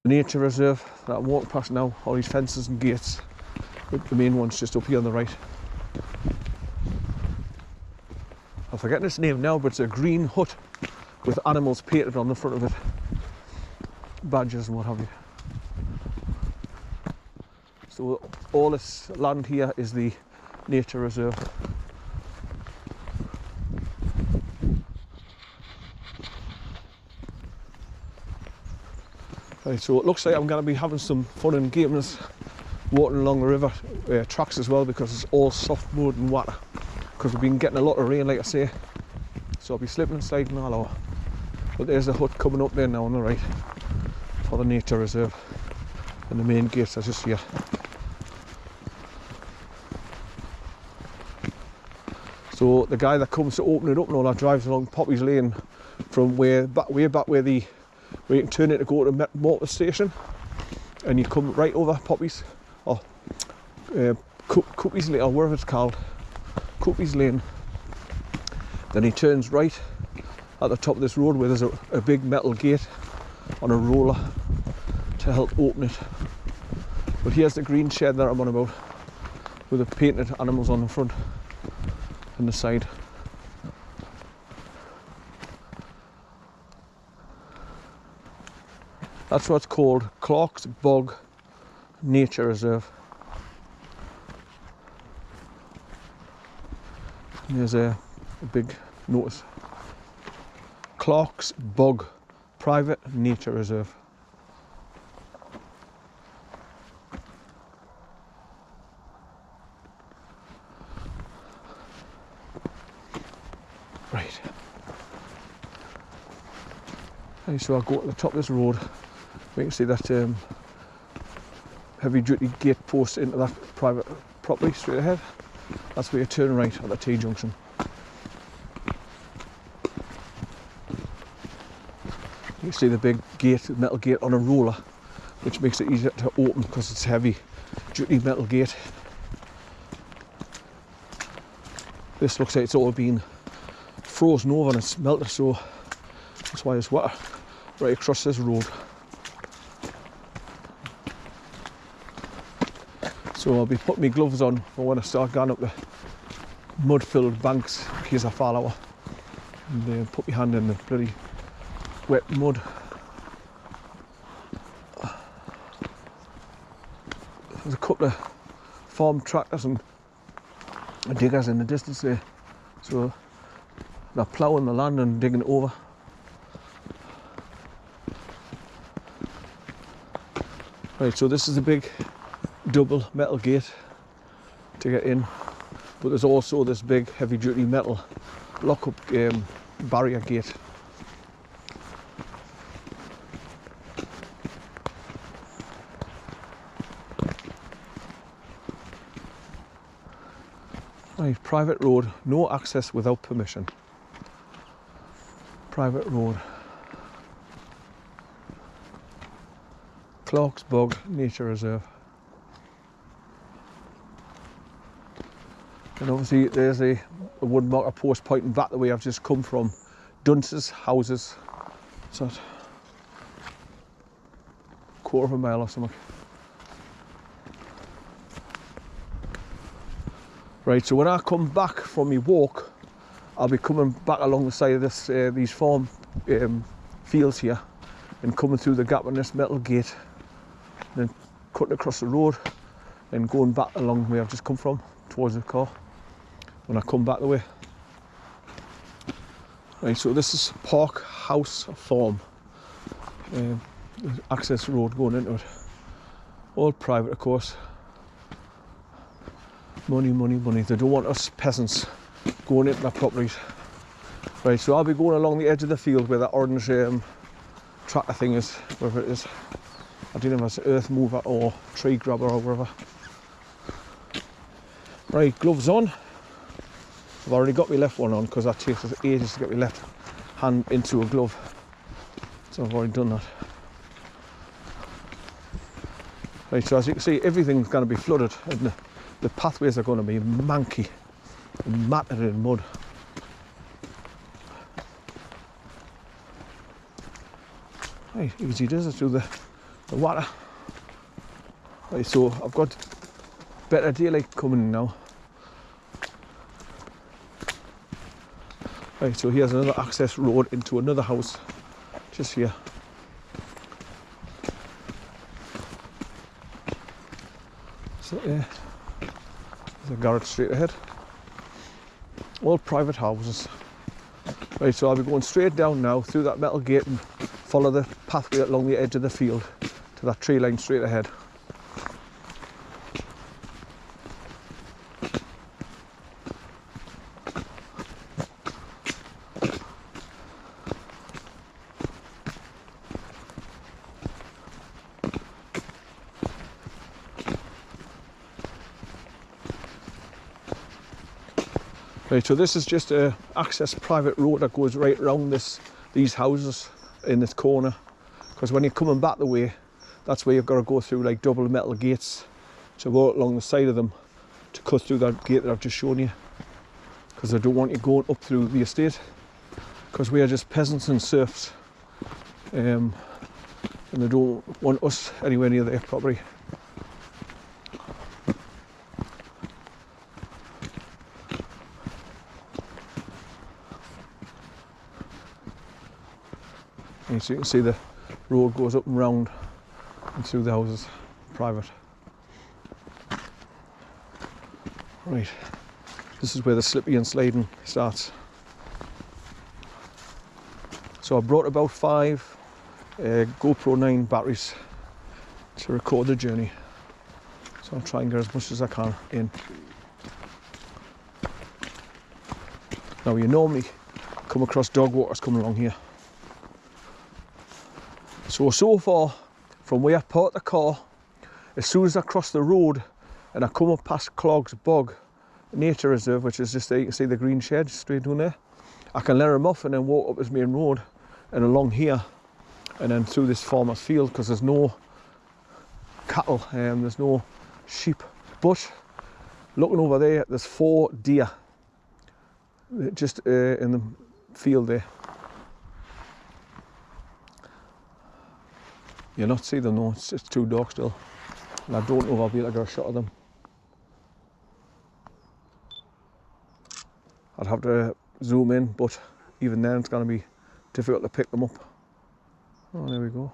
nature reserve that I'm walking past now, all these fences and gates. The main one's just up here on the right. I'm forgetting its name now, but it's a green hut with animals painted on the front of it. Badgers and what have you. So all this land here is the nature reserve. Right, so it looks like I'm going to be having some fun and games walking along the river tracks as well, because it's all soft mud and water, because we've been getting a lot of rain, like I say, so I'll be slipping and sliding all over. But there's the hut coming up there now on the right for the nature reserve, and the main gates are just here. So the guy that comes to open it up and all that drives along Poppy's Lane from way back where you can turn it to go to the motor station, and you come right over Poppy's or Cuppy's Lane, or whatever it's called, Cuppy's Lane. Then he turns right at the top of this road where there's a big metal gate on a roller to help open it. But here's the green shed that I'm on about, with the painted animals on the front and the side. That's what's called Clark's Bog Nature Reserve. And there's a big notice. Clark's Bog Private Nature Reserve. Right. Okay, so I'll go to the top of this road. We can see that heavy duty gate post into that private property straight ahead. That's where you turn right at the T-junction. You see the big gate, the metal gate on a roller, which makes it easier to open because it's heavy duty metal gate. This looks like it's all been frozen over and it's melted, so that's why there's water right across this road. So I'll be putting my gloves on for when I start going up the mud-filled banks in case I fall out, and put my hand in the bloody wet mud. There's a couple of farm tractors and diggers in the distance there, so they're ploughing the land and digging it over. Right, so this is a big double metal gate to get in, but there's also this big heavy duty metal lock-up barrier gate. Right, private road, no access without permission. Private road. Clark's Bog Nature Reserve. And obviously there's a wooden marker post pointing back the way I've just come from. Dunce's houses. What's that? Quarter of a mile or something. Right, so when I come back from my walk, I'll be coming back along the side of this these farm fields here, and coming through the gap in this metal gate, and then cutting across the road and going back along where I've just come from towards the car when I come back the way. Right, so this is Park House Farm, access road going into it, all private of course. Money, money, money. They don't want us peasants going into their properties. Right, so I'll be going along the edge of the field where that orange tractor thing is, wherever it is. I don't know if it's an earth mover or tree grabber or whatever. Right, gloves on. I've already got my left one on because that takes ages to get my left hand into a glove. So I've already done that. Right, so as you can see, everything's going to be flooded, and the pathways are going to be manky and matted in mud. Right, easy does it through the the water. Right, so I've got better daylight coming now. Right, so here's another access road into another house, just here. So yeah, there's a garage straight ahead. All private houses. Right, so I'll be going straight down now through that metal gate and follow the pathway along the edge of the field to that tree line straight ahead. Right, so this is just a access private road that goes right around these houses in this corner, because when you're coming back the way, that's where you've got to go through like double metal gates to go along the side of them to cut through that gate that I've just shown you, because I don't want you going up through the estate, because we are just peasants and serfs, and they don't want us anywhere near their property. And so you can see the road goes up and round and through the houses, private. Right, this is where the slippy and sliding starts. So I brought about 5 GoPro 9 batteries to record the journey. So I'll try and get as much as I can in. Now you normally come across dog waters coming along here. So far from where I parked the car, as soon as I cross the road and I come up past Clogs Bog Nature Reserve, which is just there, you can see the green shed straight down there, I can let them off and then walk up this main road and along here and then through this farmer's field, because there's no cattle and there's no sheep. But looking over there, there's 4 deer just in the field there. You'll not see them, no, it's just too dark still. And I don't know if I'll be able to get a shot of them. I'd have to zoom in, but even then it's going to be difficult to pick them up. Oh, there we go.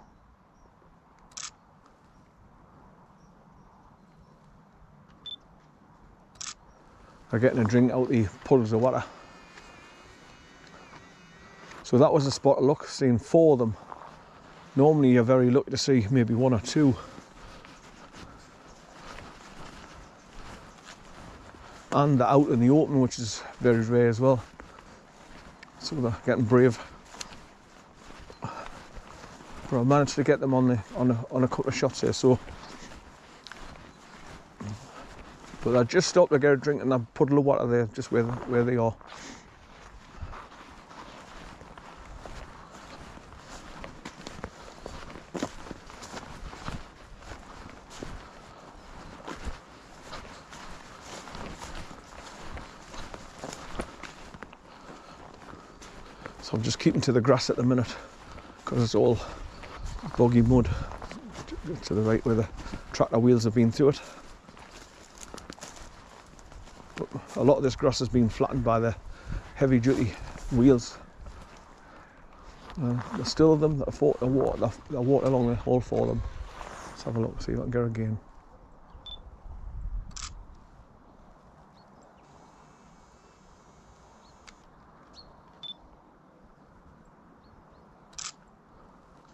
They're getting a drink out the puddles of water. So that was a spot of luck, seeing 4 of them. Normally you're very lucky to see maybe 1 or 2. And they're out in the open, which is very rare as well. So they're getting brave. But I managed to get them on a couple of shots here. So, but I just stopped to get a drink in that puddle of water there, just where they are. So I'm just keeping to the grass at the minute because it's all boggy mud to the right where the tractor wheels have been through it. But a lot of this grass has been flattened by the heavy duty wheels. There's still of them that have fought the water. They're walking along there, all 4 of them. Let's have a look, see if I can get her again.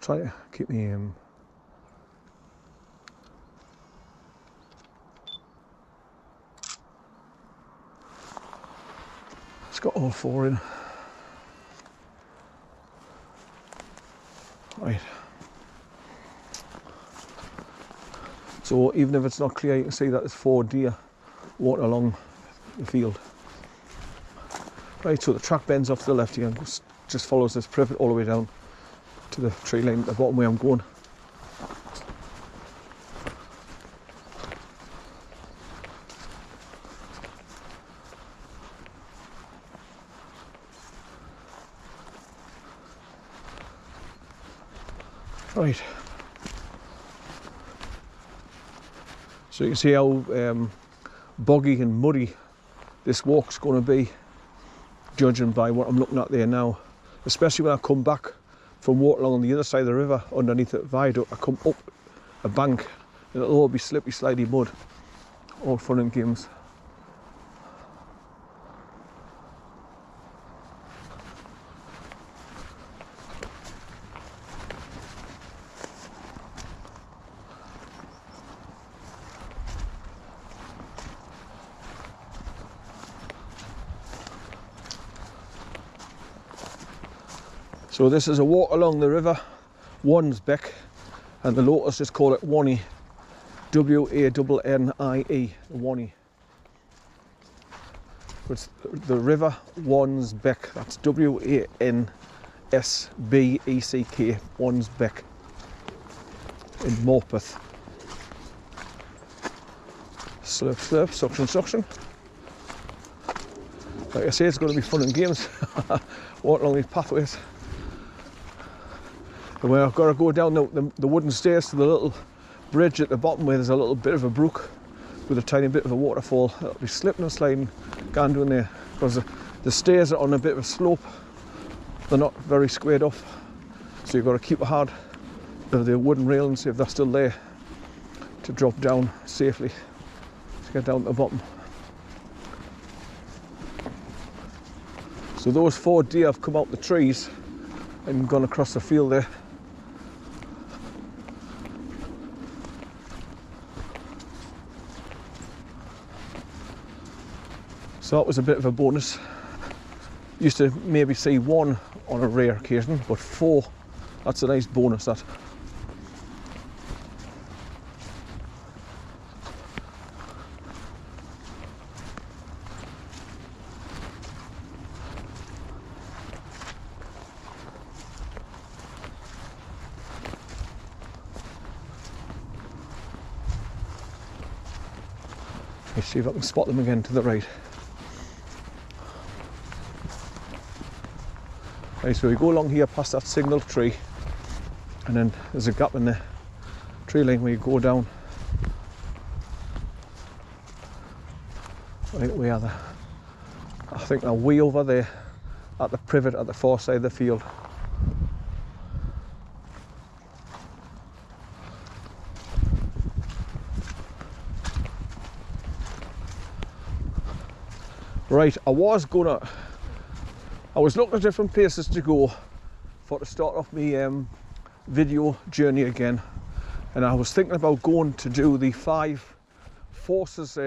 Try to keep me it's got all 4 in. Right. So even if it's not clear, you can see that there's 4 deer walking along the field. Right, so the track bends off to the left here and just follows this privet all the way down to the tree line at the bottom where I'm going. Right, So you can see how boggy and muddy this walk's going to be, judging by what I'm looking at there now. Especially when I come back from walking along the other side of the river underneath the viaduct, I come up a bank and it'll all be slippy, slidey mud. All fun and games. So this is a walk along the river WANSBECK, and the locals just call it Wannie, W-A-N-N-I-E, Wannie. It's the river WANSBECK, that's W-A-N-S-B-E-C-K, WANSBECK in Morpeth. Slurp, slurp, suction, suction. Like I say, it's going to be fun and games, walking along these pathways. And where I've got to go down the wooden stairs to the little bridge at the bottom where there's a little bit of a brook with a tiny bit of a waterfall. I'll be slipping and sliding going down there because the stairs are on a bit of a slope. They're not very squared off, so you've got to keep a hard of the wooden railings if they're still there to drop down safely to get down to the bottom. So those 4 deer have come out the trees and gone across the field there. So that was a bit of a bonus. Used to maybe see 1 on a rare occasion, but 4, that's a nice bonus, that. Let's see if I can spot them again to the right. Right, so we go along here past that signal tree, and then there's a gap in the tree line where you go down. Right, we are there. I think they're way over there at the privet at the far side of the field. Right, I was looking at different places to go to start off my video journey again, and I was thinking about going to do the 5 Forces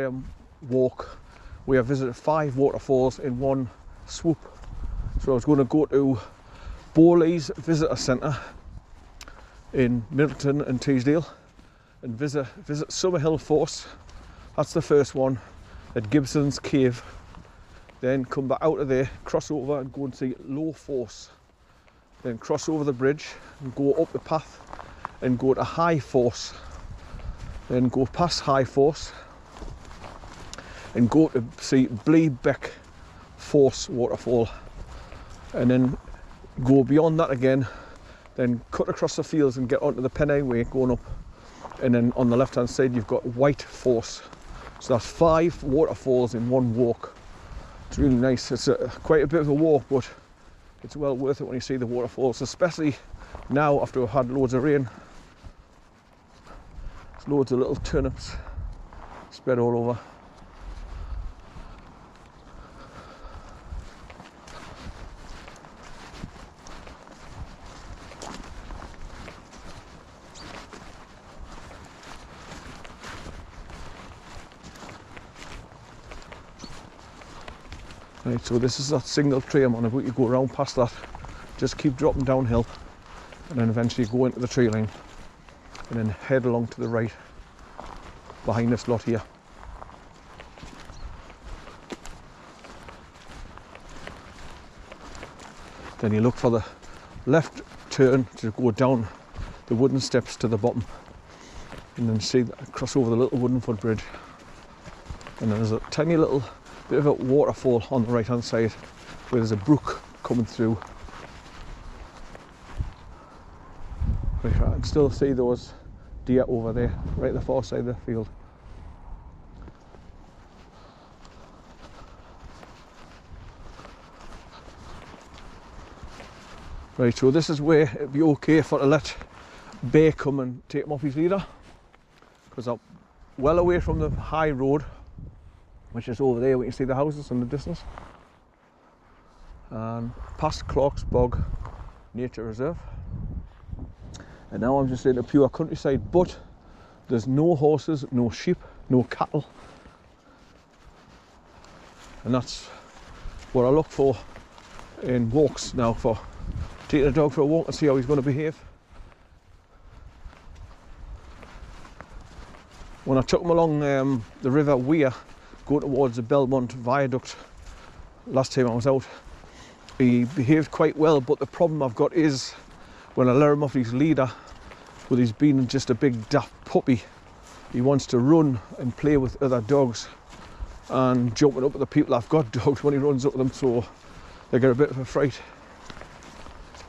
walk where I visited 5 waterfalls in one swoop. So I was going to go to Bowley's Visitor Centre in Middleton and Teesdale and visit Summerhill Force, that's the first one, at Gibson's Cave. Then come back out of there, cross over and go and see Low Force. Then cross over the bridge and go up the path and go to High Force. Then go past High Force and go to see Bleebeck Force waterfall. And then go beyond that again, then cut across the fields and get onto the Pennine Way going up. And then on the left hand side you've got White Force. So that's 5 waterfalls in one walk. It's really nice. It's quite a bit of a walk, but it's well worth it when you see the waterfalls, especially now after we've had loads of rain. There's loads of little turnips spread all over. Right, so this is that single tree I'm on about. You go around past that, just keep dropping downhill, and then eventually go into the tree line, and then head along to the right, behind this lot here. Then you look for the left turn to go down the wooden steps to the bottom, and then see cross over the little wooden footbridge, and then there's a tiny little bit of a waterfall on the right hand side where there's a brook coming through. Right, I can still see those deer over there, right at the far side of the field. Right, so this is where it'd be okay for to let Bear come and take him off his leader, because I'm well away from the high road, which is over there. We can see the houses in the distance, and past Clark's Bog Nature Reserve. And now I'm just in a pure countryside, but there's no horses, no sheep, no cattle, and that's what I look for in walks now, for taking a dog for a walk and see how he's going to behave. When I took him along the River Weir, going towards the Belmont Viaduct last time I was out, he behaved quite well, but the problem I've got is when I let him off his leader, with his being just a big daft puppy, he wants to run and play with other dogs and jumping up at the people I've got dogs when he runs up at them, so they get a bit of a fright.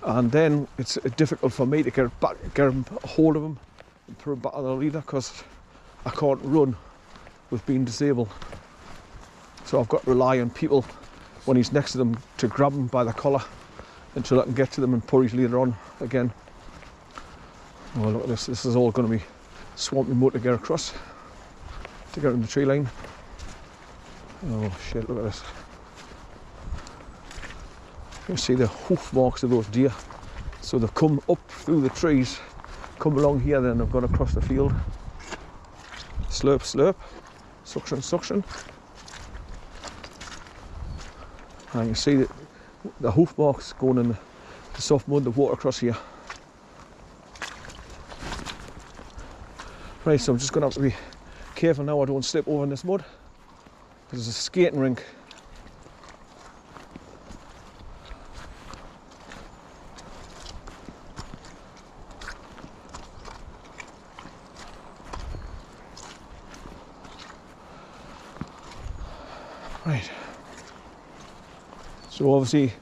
And then it's difficult for me to get a hold of him and put him back on the leader, because I can't run with being disabled. So I've got to rely on people when he's next to them to grab him by the collar until I can get to them and put his leader on again. Oh, look at this. This is all going to be swampy mud to get across, to get in the tree line. Oh shit, look at this. You can see the hoof marks of those deer. So they've come up through the trees, come along here, then they've gone across the field. Slurp, slurp, suction, suction. And you can see that the hoof marks going in the soft mud, the water across here. Right, so I'm just going to have to be careful now I don't slip over in this mud. There's a skating rink. Right. So obviously,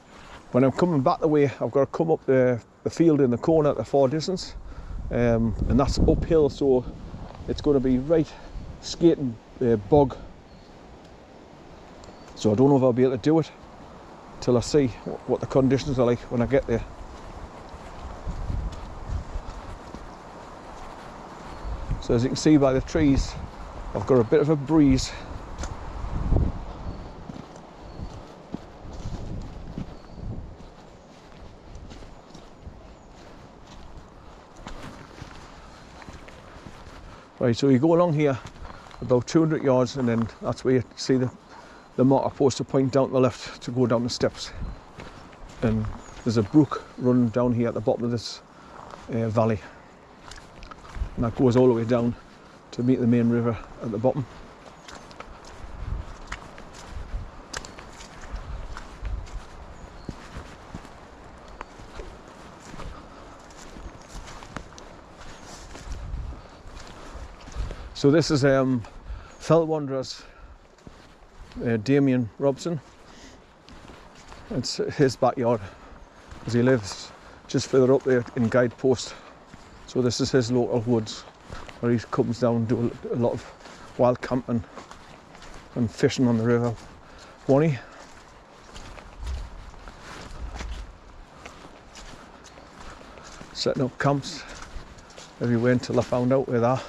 when I'm coming back the way, I've got to come up the field in the corner at the far distance, and that's uphill, so it's going to be right skating bog. So I don't know if I'll be able to do it till I see what the conditions are like when I get there. So as you can see by the trees, I've got a bit of a breeze. Right, so you go along here about 200 yards, and then that's where you see the marker post to point down to the left to go down the steps. And there's a brook running down here at the bottom of this valley, and that goes all the way down to meet the main river at the bottom. So this is Fell Wanderers, Damien Robson. It's his backyard, because he lives just further up there in Guidepost. So this is his local woods, where he comes down and do a lot of wild camping and fishing on the river Wanney. Setting up camps everywhere until I found out where they are.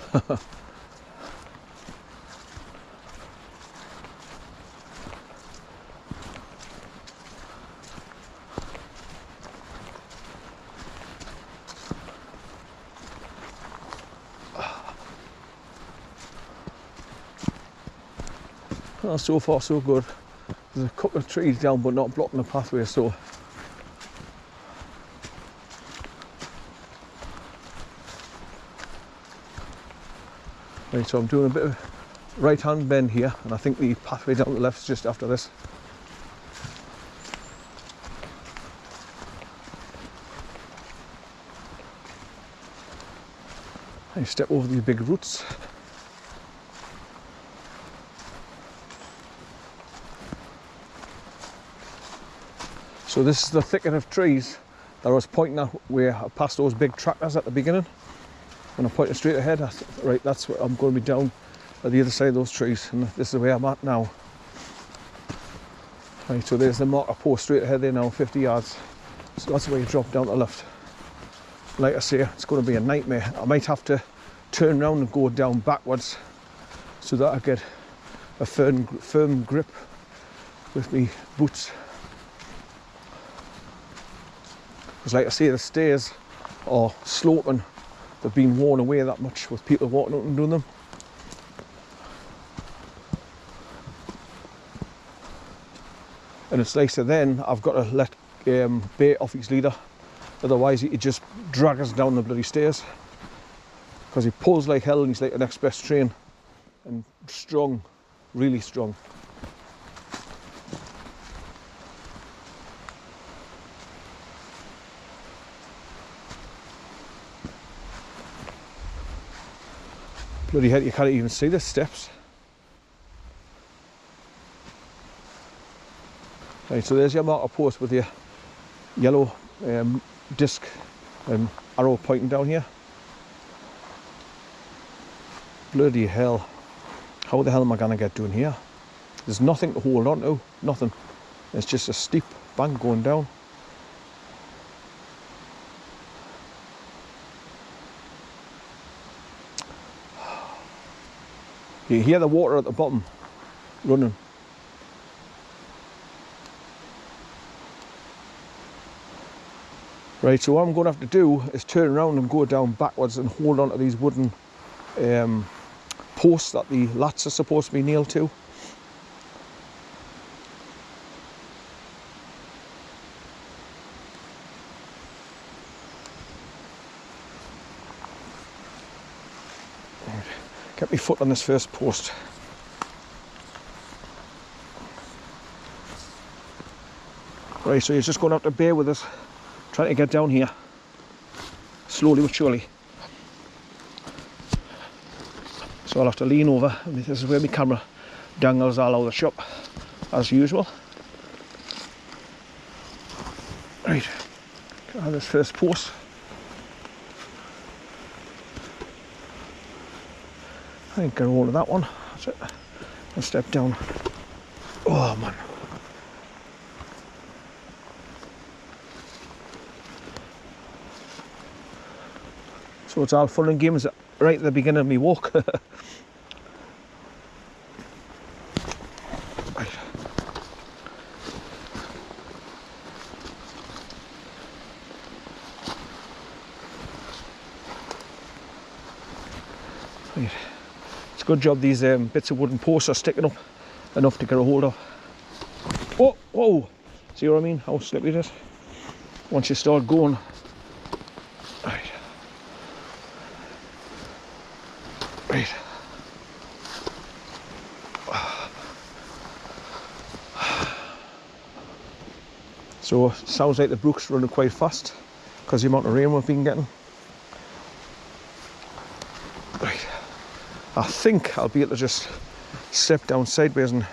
Oh, so far so good. There's a couple of trees down but not blocking the pathway, so right, so I'm doing a bit of right hand bend here, and I think the pathway down the left is just after this. I step over these big roots. So this is the thicket of trees that I was pointing at, where I passed those big tractors at the beginning. When I pointed straight ahead, I thought, right, that's where I'm going to be down at the other side of those trees, and this is where I'm at now. Right, so there's the marker post straight ahead there now, 50 yards. So that's where you drop down to the left. Like I say, it's going to be a nightmare. I might have to turn around and go down backwards so that I get a firm grip with me boots. Because like I say, the stairs are sloping. They've been worn away that much with people walking up and doing them. And it's like, so then I've got to let Bait off his leader, otherwise he could just drag us down the bloody stairs, because he pulls like hell and he's like an express train, and strong, really strong. Bloody hell, you can't even see the steps. Right, so there's your marker post with your yellow disc and arrow pointing down here. Bloody hell. How the hell am I going to get down here? There's nothing to hold on to, nothing. It's just a steep bank going down. You hear the water at the bottom running. Right, so what I'm going to have to do is turn around and go down backwards and hold on to these wooden posts that the lats are supposed to be nailed to. Get my foot on this first post. Right, so you're just going to have to bear with us, trying to get down here, slowly but surely. So I'll have to lean over, and this is where my camera dangles all over the shop, as usual. Right, got this first post. I think get a hold of that one, that's it. And step down. Oh man. So it's all fun and games right at the beginning of my walk. Right. Right. It's a good job these bits of wooden posts are sticking up enough to get a hold of. Oh, whoa! See what I mean? How slippery it is? Once you start going. Right. Right. So sounds like the brook's running quite fast because the amount of rain we've been getting. Right. I think I'll be able to just step down sideways and